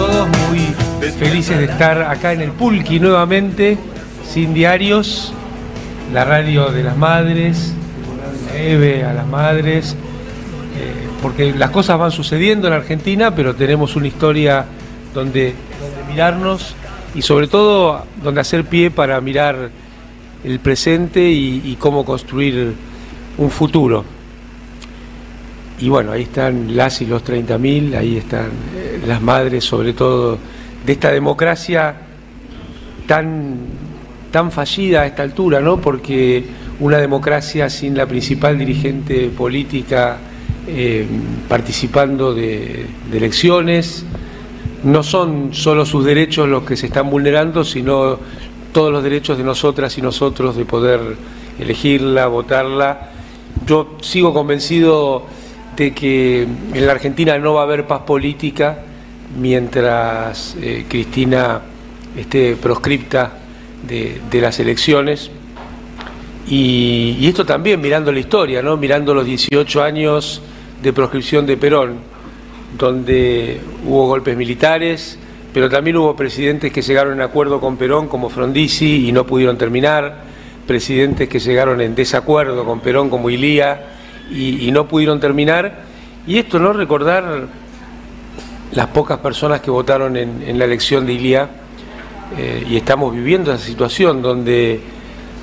todos, muy felices de estar acá en el Pulqui nuevamente, sin diarios, la radio de las madres, Eve a las madres, porque las cosas van sucediendo en Argentina, pero tenemos una historia donde mirarnos y sobre todo donde hacer pie para mirar el presente y cómo construir un futuro. Y bueno, ahí están las y los 30.000, ahí están las madres, sobre todo, de esta democracia tan fallida a esta altura, ¿no? Porque una democracia sin la principal dirigente política participando de elecciones, no son solo sus derechos los que se están vulnerando, sino todos los derechos de nosotras y nosotros de poder elegirla, votarla. Yo sigo convencido de que en la Argentina no va a haber paz política mientras Cristina esté proscripta de las elecciones. Y esto también mirando la historia, ¿no? Mirando los 18 años de proscripción de Perón, donde hubo golpes militares, pero también hubo presidentes que llegaron en acuerdo con Perón, como Frondizi, y no pudieron terminar, presidentes que llegaron en desacuerdo con Perón, como Ilía, y no pudieron terminar. Y esto, ¿no? Recordar las pocas personas que votaron en la elección de Ilía, y estamos viviendo esa situación donde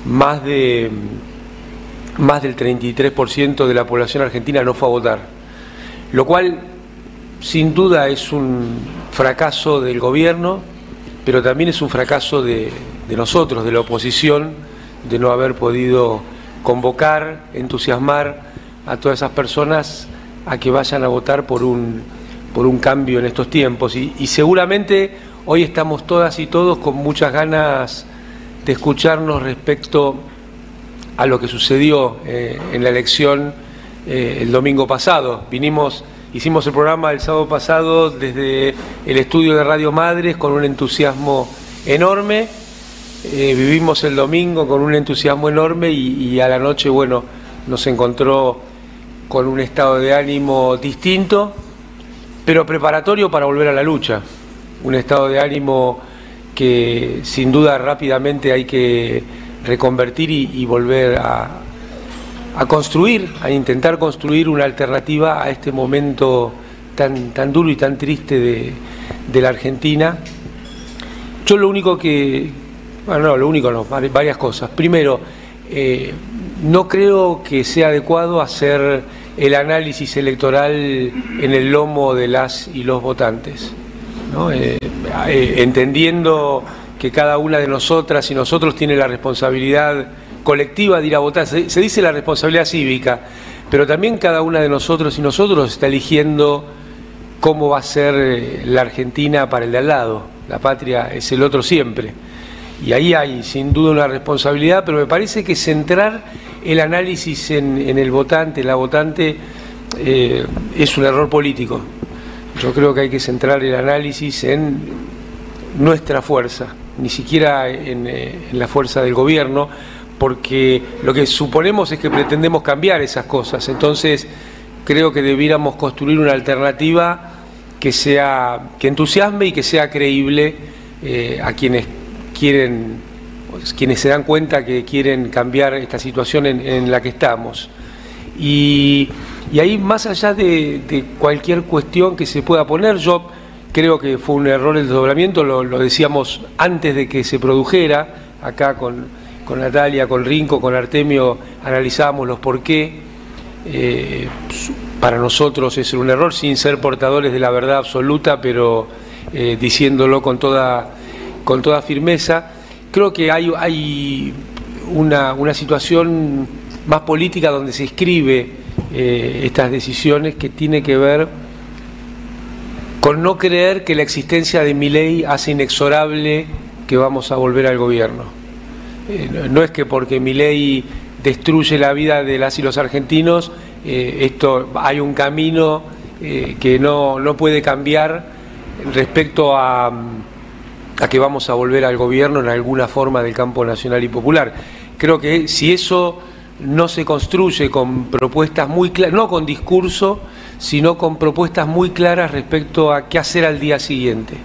más del 33% de la población argentina no fue a votar, lo cual sin duda es un fracaso del gobierno, pero también es un fracaso de nosotros, de la oposición, de no haber podido convocar, entusiasmar a todas esas personas a que vayan a votar por un cambio en estos tiempos. Y seguramente hoy estamos todas y todos con muchas ganas de escucharnos respecto a lo que sucedió en la elección el domingo pasado. Hicimos el programa el sábado pasado desde el estudio de Radio Madres con un entusiasmo enorme. Vivimos el domingo con un entusiasmo enorme y a la noche, bueno, nos encontró con un estado de ánimo distinto, pero preparatorio para volver a la lucha. Un estado de ánimo que sin duda rápidamente hay que reconvertir y volver a construir, a intentar construir una alternativa a este momento tan duro y tan triste de la Argentina. Yo lo único que... Bueno, no, lo único no, varias cosas. Primero, no creo que sea adecuado hacer el análisis electoral en el lomo de las y los votantes, ¿no? Entendiendo que cada una de nosotras y nosotros tiene la responsabilidad colectiva de ir a votar. Se dice la responsabilidad cívica, pero también cada una de nosotros y nosotros está eligiendo cómo va a ser la Argentina para el de al lado. La patria es el otro siempre. Y ahí hay sin duda una responsabilidad, pero me parece que centrar el análisis en el votante, en la votante, es un error político. Yo creo que hay que centrar el análisis en nuestra fuerza, ni siquiera en la fuerza del gobierno, porque lo que suponemos es que pretendemos cambiar esas cosas. Entonces creo que debiéramos construir una alternativa que entusiasme y que sea creíble a quienes se dan cuenta que quieren cambiar esta situación en la que estamos. Y ahí, más allá de cualquier cuestión que se pueda poner, yo creo que fue un error el desdoblamiento, lo decíamos antes de que se produjera, acá con Natalia, con Rinco, con Artemio, analizábamos los por qué. Para nosotros es un error, sin ser portadores de la verdad absoluta, pero diciéndolo con toda firmeza. Creo que hay una situación más política donde se escribe estas decisiones, que tiene que ver con no creer que la existencia de Milei hace inexorable que vamos a volver al gobierno. No es que porque Milei destruye la vida de las y los argentinos, hay un camino que no puede cambiar respecto a que vamos a volver al gobierno en alguna forma del campo nacional y popular. Creo que si eso no se construye con propuestas muy claras, no con discurso, sino con propuestas muy claras respecto a qué hacer al día siguiente.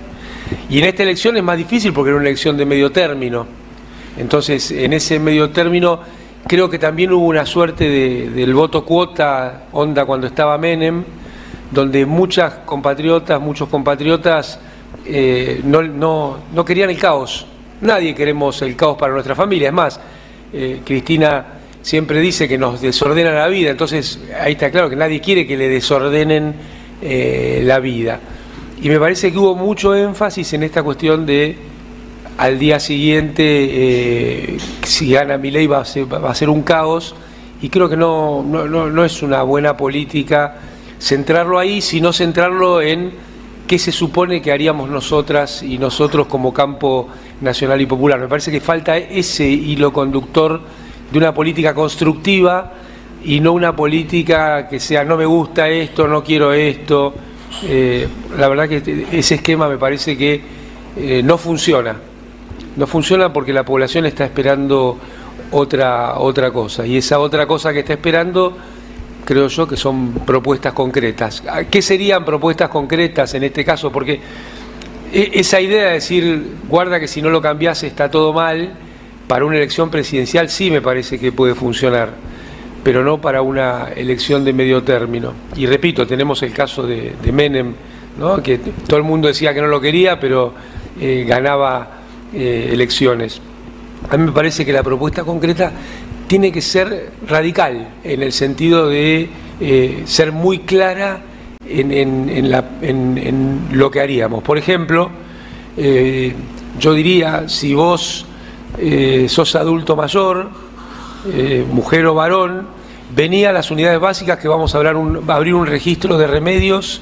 Y en esta elección es más difícil porque era una elección de medio término. Entonces, en ese medio término creo que también hubo una suerte del voto cuota, onda cuando estaba Menem, donde muchos compatriotas no querían el caos. Nadie queremos el caos para nuestra familia. Es más, Cristina siempre dice que nos desordena la vida, entonces ahí está claro que nadie quiere que le desordenen la vida. Y me parece que hubo mucho énfasis en esta cuestión de al día siguiente, si gana Milei va a ser un caos, y creo que no es una buena política centrarlo ahí, sino centrarlo en qué se supone que haríamos nosotras y nosotros como campo nacional y popular. Me parece que falta ese hilo conductor de una política constructiva y no una política que sea no me gusta esto, no quiero esto. La verdad que ese esquema me parece que no funciona. No funciona porque la población está esperando otra cosa. Y esa otra cosa que está esperando, creo yo, que son propuestas concretas. ¿Qué serían propuestas concretas en este caso? Porque esa idea de decir, guarda que si no lo cambiás está todo mal, para una elección presidencial sí me parece que puede funcionar, pero no para una elección de medio término. Y repito, tenemos el caso de Menem, ¿no? Que todo el mundo decía que no lo quería, pero ganaba elecciones. A mí me parece que la propuesta concreta tiene que ser radical, en el sentido de ser muy clara en lo que haríamos. Por ejemplo, yo diría, si vos sos adulto mayor, mujer o varón, vení a las unidades básicas que vamos a abrir un registro de remedios,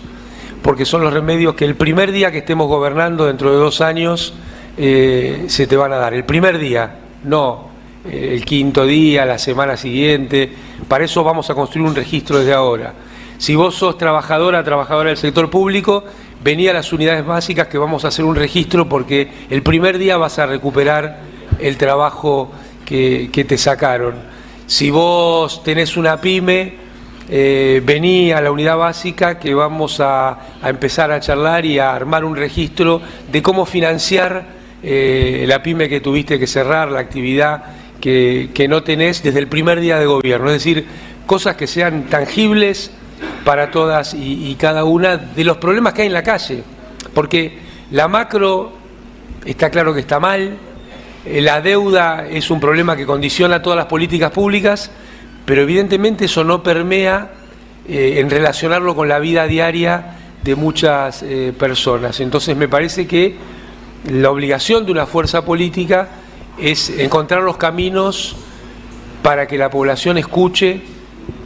porque son los remedios que el primer día que estemos gobernando, dentro de 2 años, se te van a dar. El primer día, no el quinto día, la semana siguiente. Para eso vamos a construir un registro desde ahora. Si vos sos trabajadora del sector público, vení a las unidades básicas que vamos a hacer un registro, porque el primer día vas a recuperar el trabajo que te sacaron. Si vos tenés una pyme, vení a la unidad básica que vamos a empezar a charlar y a armar un registro de cómo financiar la pyme que tuviste que cerrar, la actividad que no tenés desde el primer día de gobierno. Es decir, cosas que sean tangibles para todas y cada una de los problemas que hay en la calle. Porque la macro está claro que está mal, la deuda es un problema que condiciona todas las políticas públicas, pero evidentemente eso no permea en relacionarlo con la vida diaria de muchas personas. Entonces me parece que la obligación de una fuerza política es encontrar los caminos para que la población escuche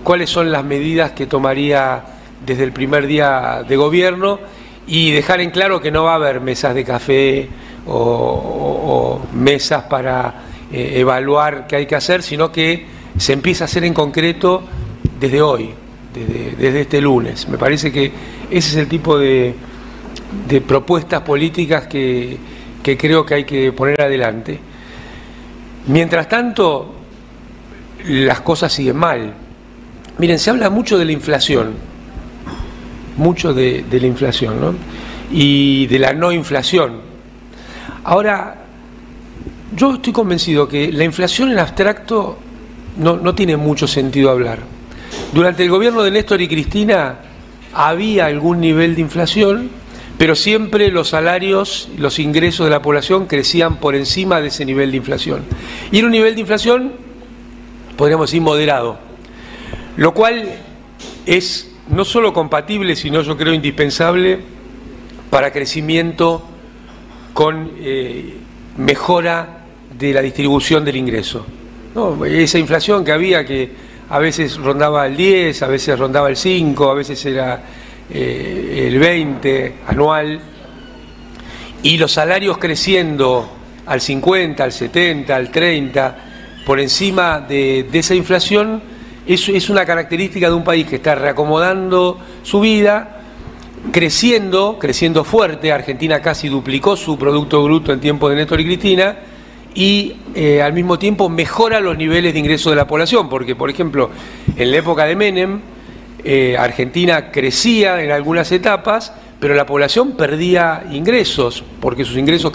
cuáles son las medidas que tomaría desde el primer día de gobierno, y dejar en claro que no va a haber mesas de café o mesas para evaluar qué hay que hacer, sino que se empieza a hacer en concreto desde hoy, desde este lunes. Me parece que ese es el tipo de propuestas políticas que creo que hay que poner adelante. Mientras tanto, las cosas siguen mal. Miren, se habla mucho de la inflación, mucho de la inflación, ¿no? Y de la no inflación. Ahora, yo estoy convencido que la inflación en abstracto no tiene mucho sentido hablar. Durante el gobierno de Néstor y Cristina había algún nivel de inflación, pero siempre los salarios, los ingresos de la población crecían por encima de ese nivel de inflación. Y era un nivel de inflación, podríamos decir, moderado, lo cual es no solo compatible, sino yo creo indispensable para crecimiento con mejora de la distribución del ingreso, ¿no? Esa inflación que había, que a veces rondaba el 10, a veces rondaba el 5, a veces era el 20 anual, y los salarios creciendo al 50, al 70, al 30, por encima de esa inflación, es una característica de un país que está reacomodando su vida, creciendo fuerte. Argentina casi duplicó su Producto Bruto en tiempos de Néstor y Cristina, y al mismo tiempo mejora los niveles de ingreso de la población, porque, por ejemplo, en la época de Menem, Argentina crecía en algunas etapas, pero la población perdía ingresos, porque sus ingresos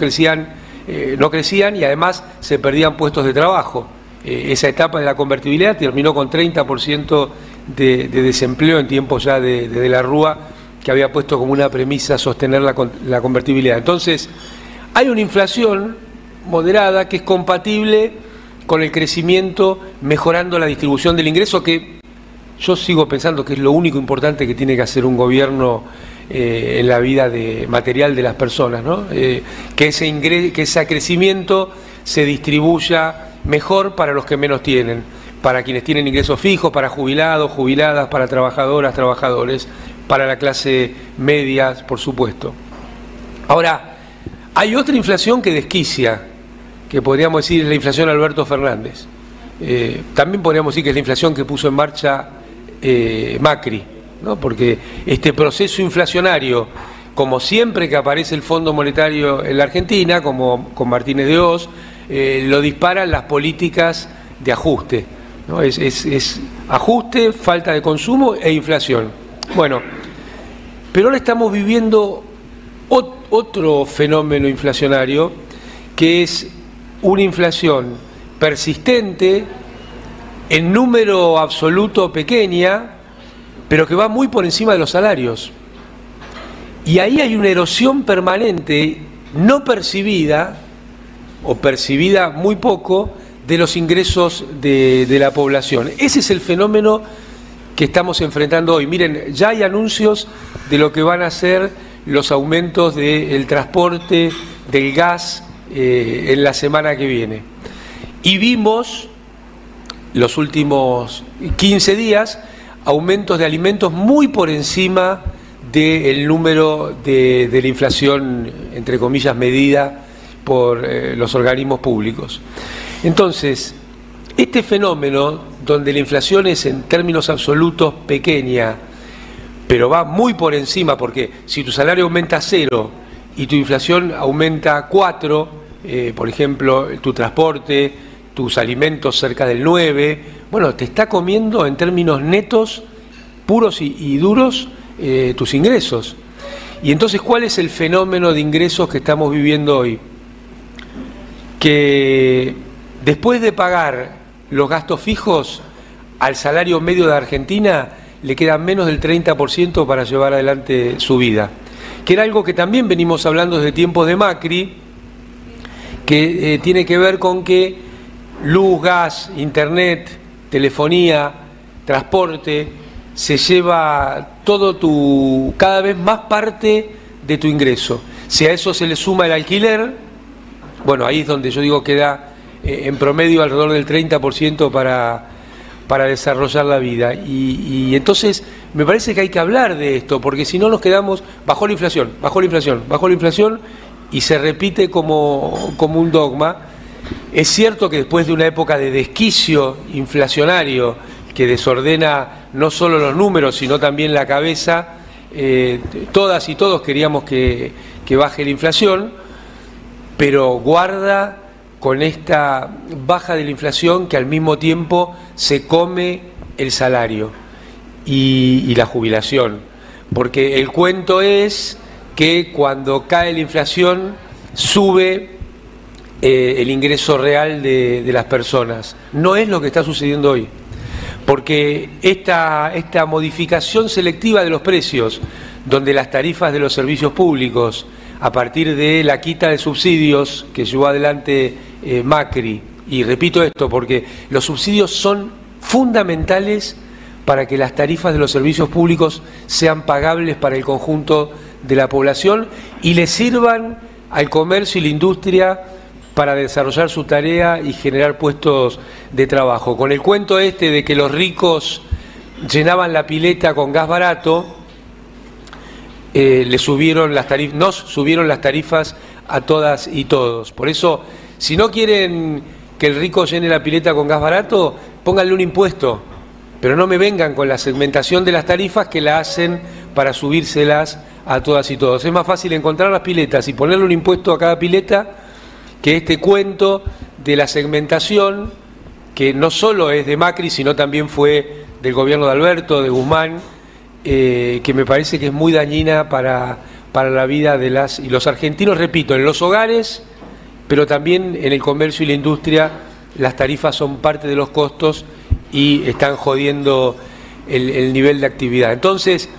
no crecían y además se perdían puestos de trabajo. Esa etapa de la convertibilidad terminó con 30% de desempleo en tiempos ya de la Rúa, que había puesto como una premisa sostener la convertibilidad. Entonces, hay una inflación moderada que es compatible con el crecimiento, mejorando la distribución del ingreso, que yo sigo pensando que es lo único importante que tiene que hacer un gobierno en la vida material de las personas, ¿no? Que ese crecimiento se distribuya mejor para los que menos tienen, para quienes tienen ingresos fijos, para jubilados, jubiladas, para trabajadoras, trabajadores, para la clase media, por supuesto. Ahora, hay otra inflación que desquicia, que podríamos decir es la inflación Alberto Fernández. También podríamos decir que es la inflación que puso en marcha Macri, ¿no? Porque este proceso inflacionario, como siempre que aparece el Fondo Monetario en la Argentina, como con Martínez de Hoz, lo disparan las políticas de ajuste, ¿no? Es ajuste, falta de consumo e inflación. Bueno, pero ahora estamos viviendo otro fenómeno inflacionario, que es una inflación persistente, en número absoluto pequeña, pero que va muy por encima de los salarios. Y ahí hay una erosión permanente, no percibida, o percibida muy poco, de los ingresos de la población. Ese es el fenómeno que estamos enfrentando hoy. Miren, ya hay anuncios de lo que van a ser los aumentos del transporte, del gas, en la semana que viene. Y vimos los últimos 15 días aumentos de alimentos muy por encima del número de la inflación, entre comillas, medida por los organismos públicos. Entonces, este fenómeno, donde la inflación es en términos absolutos pequeña, pero va muy por encima, porque si tu salario aumenta 0 y tu inflación aumenta 4, por ejemplo, tu transporte, tus alimentos cerca del 9, bueno, te está comiendo en términos netos, puros y duros, tus ingresos. Y entonces, ¿cuál es el fenómeno de ingresos que estamos viviendo hoy? Que después de pagar los gastos fijos, al salario medio de Argentina le queda menos del 30% para llevar adelante su vida. Que era algo que también venimos hablando desde tiempos de Macri, que tiene que ver con que luz, gas, internet, telefonía, transporte, se lleva cada vez más parte de tu ingreso. Si a eso se le suma el alquiler, bueno, ahí es donde yo digo que da en promedio alrededor del 30% para desarrollar la vida. Y entonces me parece que hay que hablar de esto, porque si no nos quedamos bajó la inflación, y se repite como un dogma. Es cierto que después de una época de desquicio inflacionario que desordena no solo los números, sino también la cabeza, todas y todos queríamos que baje la inflación, pero guarda con esta baja de la inflación que al mismo tiempo se come el salario y la jubilación. Porque el cuento es que cuando cae la inflación sube el ingreso real de las personas. No es lo que está sucediendo hoy, porque esta modificación selectiva de los precios, donde las tarifas de los servicios públicos, a partir de la quita de subsidios que llevó adelante Macri, y repito esto porque los subsidios son fundamentales para que las tarifas de los servicios públicos sean pagables para el conjunto de la población y le sirvan al comercio y la industria para desarrollar su tarea y generar puestos de trabajo. Con el cuento de que los ricos llenaban la pileta con gas barato, nos subieron las tarifas a todas y todos. Por eso, si no quieren que el rico llene la pileta con gas barato, pónganle un impuesto, pero no me vengan con la segmentación de las tarifas que la hacen para subírselas a todas y todos. Es más fácil encontrar las piletas y ponerle un impuesto a cada pileta que este cuento de la segmentación, que no solo es de Macri, sino también fue del gobierno de Alberto, de Guzmán, que me parece que es muy dañina para la vida de las y los argentinos, repito, en los hogares, pero también en el comercio y la industria. Las tarifas son parte de los costos y están jodiendo el nivel de actividad. Entonces,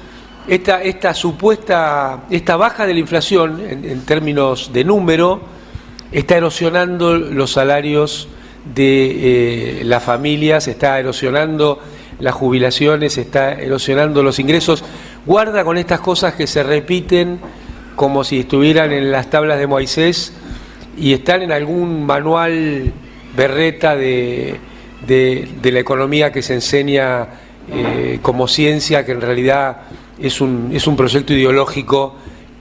esta baja de la inflación, en términos de número, está erosionando los salarios de las familias, está erosionando las jubilaciones, está erosionando los ingresos. Guarda con estas cosas que se repiten como si estuvieran en las tablas de Moisés y están en algún manual berreta de la economía que se enseña como ciencia, que en realidad es un proyecto ideológico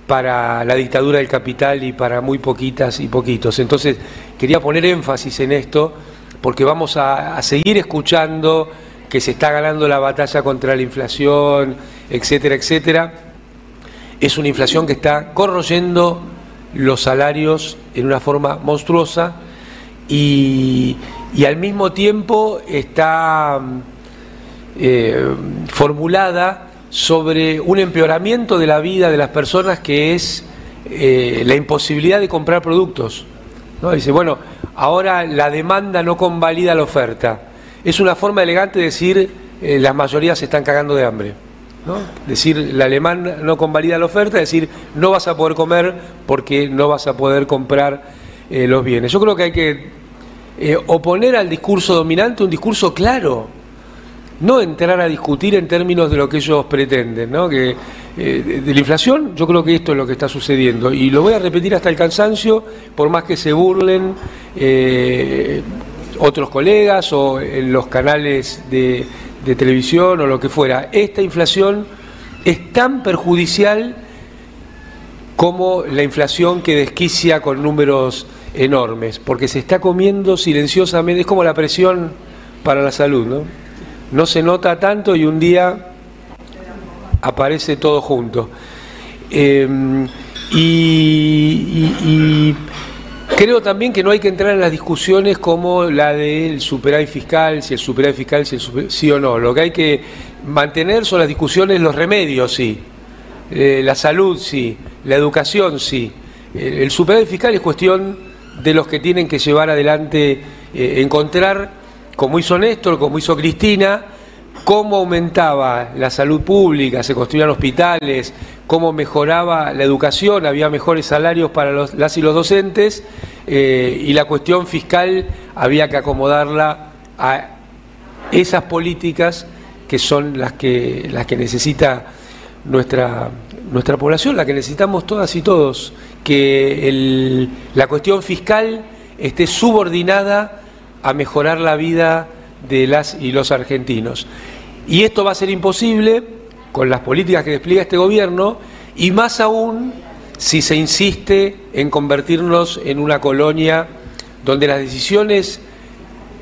para la dictadura del capital y para muy poquitas y poquitos. Entonces, quería poner énfasis en esto, porque vamos a seguir escuchando que se está ganando la batalla contra la inflación, etcétera, etcétera. Es una inflación que está corroyendo los salarios en una forma monstruosa y al mismo tiempo está formulada sobre un empeoramiento de la vida de las personas, que es la imposibilidad de comprar productos, ¿no? Dice, bueno, ahora la demanda no convalida la oferta. Es una forma elegante de decir las mayorías se están cagando de hambre, ¿no? Decir la demanda no convalida la oferta, decir no vas a poder comer porque no vas a poder comprar los bienes. Yo creo que hay que oponer al discurso dominante un discurso claro, no entrar a discutir en términos de lo que ellos pretenden, ¿no? Que de la inflación, yo creo que esto es lo que está sucediendo, y lo voy a repetir hasta el cansancio, por más que se burlen otros colegas o en los canales de televisión o lo que fuera. Esta inflación es tan perjudicial como la inflación que desquicia con números enormes, porque se está comiendo silenciosamente. Es como la presión para la salud, ¿no? No se nota tanto y un día aparece todo junto. Y creo también que no hay que entrar en las discusiones como la del superávit fiscal, si el superávit fiscal, sí o no. Lo que hay que mantener son las discusiones, los remedios, sí. La salud, sí. La educación, sí. El superávit fiscal es cuestión de los que tienen que llevar adelante, encontrar, como hizo Néstor, como hizo Cristina, cómo aumentaba la salud pública, se construían hospitales, cómo mejoraba la educación, había mejores salarios para las y los docentes, y la cuestión fiscal había que acomodarla a esas políticas que son las que necesita nuestra población, la que necesitamos todas y todos, que la cuestión fiscal esté subordinada a mejorar la vida de las y los argentinos. Y esto va a ser imposible con las políticas que despliega este gobierno, y más aún si se insiste en convertirnos en una colonia donde las decisiones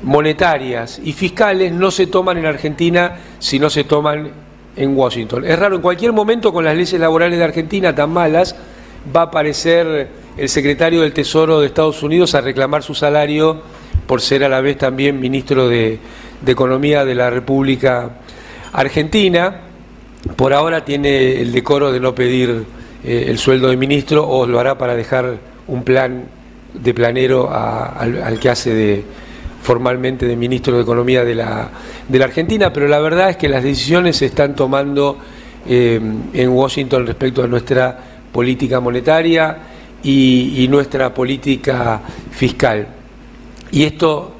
monetarias y fiscales no se toman en Argentina, sino se toman en Washington. Es raro, en cualquier momento con las leyes laborales de Argentina tan malas, va a aparecer el secretario del Tesoro de Estados Unidos a reclamar su salario por ser a la vez también ministro de Economía de la República Argentina. Por ahora tiene el decoro de no pedir el sueldo de ministro, o lo hará para dejar un plan de planero al que hace formalmente de ministro de Economía de la Argentina, pero la verdad es que las decisiones se están tomando en Washington respecto a nuestra política monetaria y nuestra política fiscal. Y esto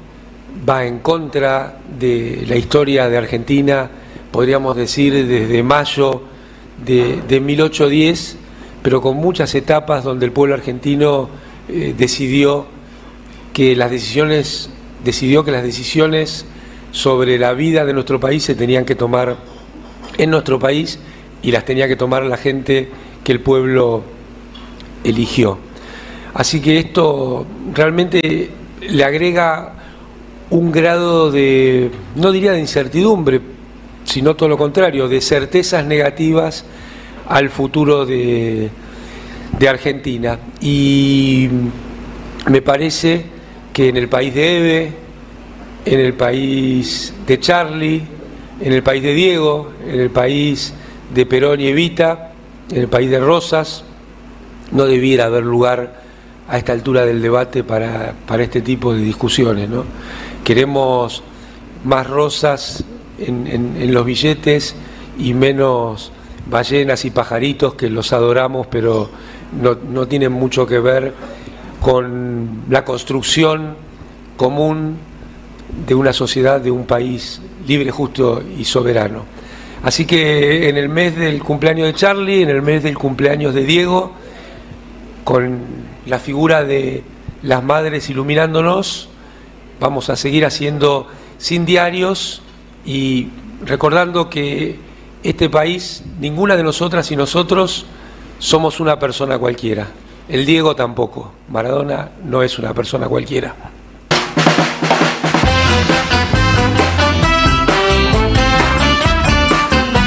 va en contra de la historia de Argentina, podríamos decir desde mayo de 1810, pero con muchas etapas donde el pueblo argentino decidió que las decisiones sobre la vida de nuestro país se tenían que tomar en nuestro país, y las tenía que tomar la gente que el pueblo eligió. Así que esto realmente le agrega un grado de, no diría de incertidumbre, sino todo lo contrario, de certezas negativas al futuro de Argentina. Y me parece que en el país de Eve, en el país de Charlie, en el país de Diego, en el país de Perón y Evita, en el país de Rosas. No debiera haber lugar a esta altura del debate para este tipo de discusiones, ¿no? Queremos más rosas en los billetes y menos ballenas y pajaritos, que los adoramos, pero no tienen mucho que ver con la construcción común de una sociedad, de un país libre, justo y soberano. Así que en el mes del cumpleaños de Charlie, en el mes del cumpleaños de Diego, con la figura de las madres iluminándonos, vamos a seguir haciendo Sin Diarios y recordando que este país, ninguna de nosotras y nosotros somos una persona cualquiera. El Diego tampoco. Maradona no es una persona cualquiera.